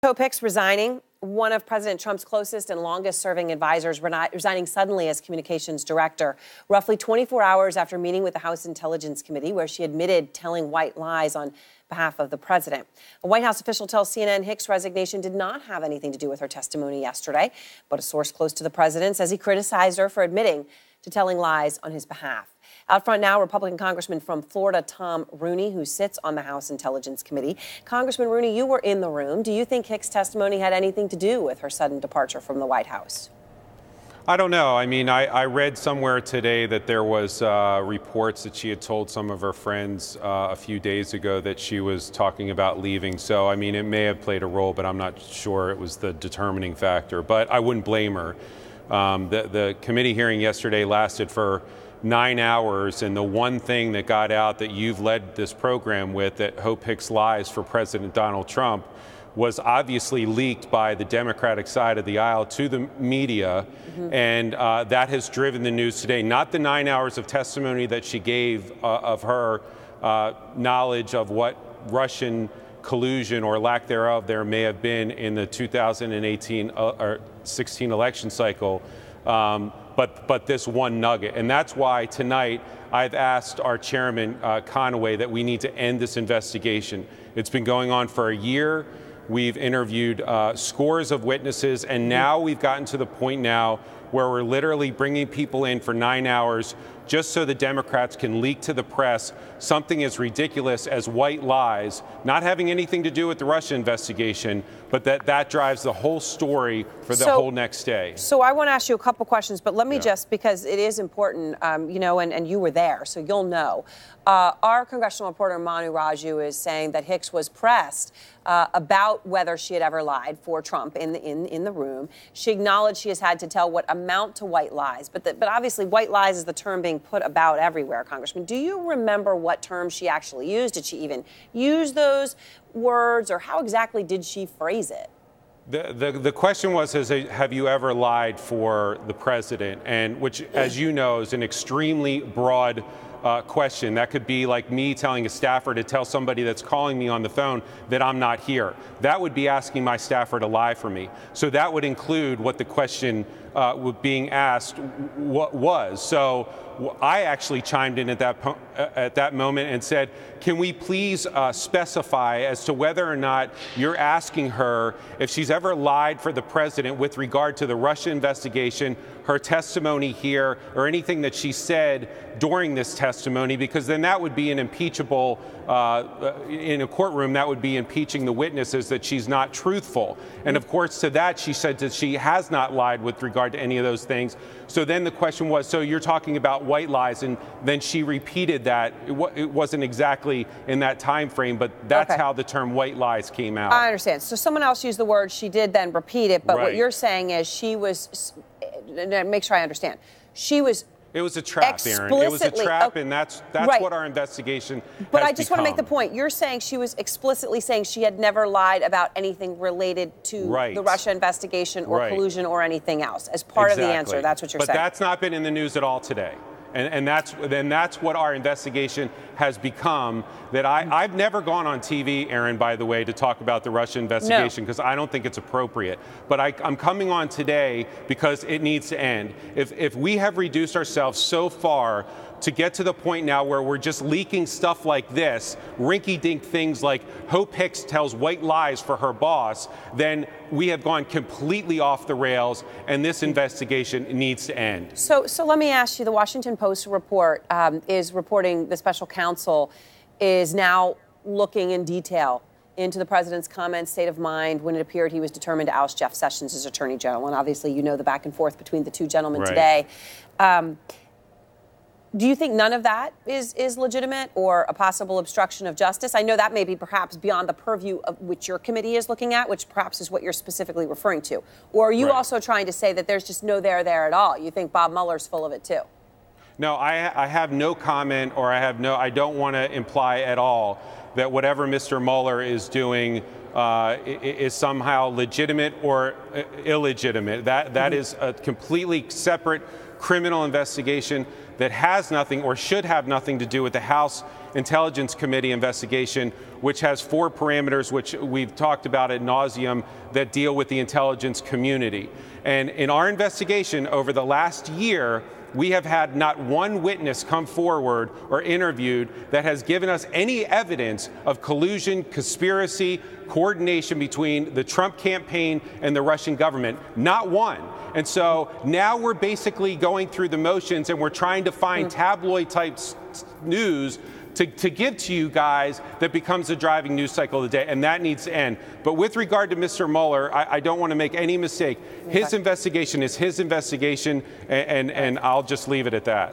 Hope Hicks resigning, one of President Trump's closest and longest-serving advisors, resigning suddenly as communications director, roughly 24 hours after meeting with the House Intelligence Committee, where she admitted telling white lies on behalf of the president. A White House official tells CNN Hicks' resignation did not have anything to do with her testimony yesterday, but a source close to the president says he criticized her for admitting to telling lies on his behalf. Out front now, Republican Congressman from Florida, Tom Rooney, who sits on the House Intelligence Committee. Congressman Rooney, you were in the room. Do you think Hicks' testimony had anything to do with her sudden departure from the White House? I don't know. I mean, I read somewhere today that there was reports that she had told some of her friends a few days ago that she was talking about leaving. So, I mean, it may have played a role, but I'm not sure it was the determining factor. But I wouldn't blame her. The committee hearing yesterday lasted for 9 hours, and the one thing that got out that you've led this program with, that Hope Hicks lies for President Donald Trump, was obviously leaked by the Democratic side of the aisle to the media, and that has driven the news today. Not the 9 hours of testimony that she gave of her knowledge of what Russian collusion or lack thereof there may have been in the 2018 or 16 election cycle, but this one nugget. And that's why tonight I've asked our chairman, Conaway, that we need to end this investigation. It's been going on for a year. We've interviewed scores of witnesses, and now we've gotten to the point now where we're literally bringing people in for 9 hours just so the Democrats can leak to the press something as ridiculous as white lies, not having anything to do with the Russia investigation, but that drives the whole story for the whole next day. So I want to ask you a couple questions, but let me just, because it is important, you know, and you were there, so you'll know. Our congressional reporter, Manu Raju, is saying that Hicks was pressed about whether she had ever lied for Trump in the room. She acknowledged she has had to tell what amount to white lies, but obviously white lies is the term being put about everywhere, Congressman. Do you remember what term she actually used? Did she even use those words, or how exactly did she phrase it? The question was, have you ever lied for the president? And which, as you know, is an extremely broad question. That could be like me telling a staffer to tell somebody that's calling me on the phone that I'm not here. That would be asking my staffer to lie for me. So that would include what the question being asked was. So I actually chimed in at that moment and said, can we please specify as to whether or not you're asking her if she's ever lied for the president with regard to the Russia investigation, her testimony here, or anything that she said during this testimony, because then that would be an impeachable, in a courtroom, that would be impeaching the witnesses that she's not truthful. And of course, to that, she said that she has not lied with regard to any of those things. So then the question was, so you're talking about white lies, and then she repeated that. It wasn't exactly in that time frame, but that's how the term white lies came out. I understand. So someone else used the word, she did then repeat it, but what you're saying is she was, make sure I understand, she was It was a trap, Aaron. It was a trap, and that's what our investigation But has I just want to make the point. You're saying she was explicitly saying she had never lied about anything related to the Russia investigation or collusion or anything else as part of the answer. That's what you're saying. But that's not been in the news at all today. And that's what our investigation has become. That I've never gone on TV, Aaron, by the way, to talk about the Russia investigation because I don't think it's appropriate. But I'm coming on today because it needs to end. If we have reduced ourselves so far to get to the point now where we're just leaking stuff like this, rinky-dink things like Hope Hicks tells white lies for her boss, then we have gone completely off the rails, and this investigation needs to end. So let me ask you, the Washington Post report is reporting the special counsel is now looking in detail into the president's comments, state of mind, when it appeared he was determined to oust Jeff Sessions as Attorney General. And obviously, you know the back and forth between the two gentlemen today. Do you think none of that is legitimate or a possible obstruction of justice? I know that may be perhaps beyond the purview of which your committee is looking at, which perhaps is what you're specifically referring to. Or are you also trying to say that there's just no there at all? You think Bob Mueller's full of it too? No, I have no comment, or I don't want to imply at all that whatever Mr. Mueller is doing is somehow legitimate or illegitimate. That is a completely separate criminal investigation that has nothing or should have nothing to do with the House Intelligence Committee investigation, which has 4 parameters, which we've talked about ad nauseum, that deal with the intelligence community. And in our investigation over the last year, we have had not one witness come forward or interviewed that has given us any evidence of collusion, conspiracy, coordination between the Trump campaign and the Russian government. Not one. And so now we're basically going through the motions and we're trying to find tabloid-type news to give to you guys that becomes the driving news cycle of the day, and that needs to end. But with regard to Mr. Mueller, I don't want to make any mistake. His investigation is his investigation, and I'll just leave it at that.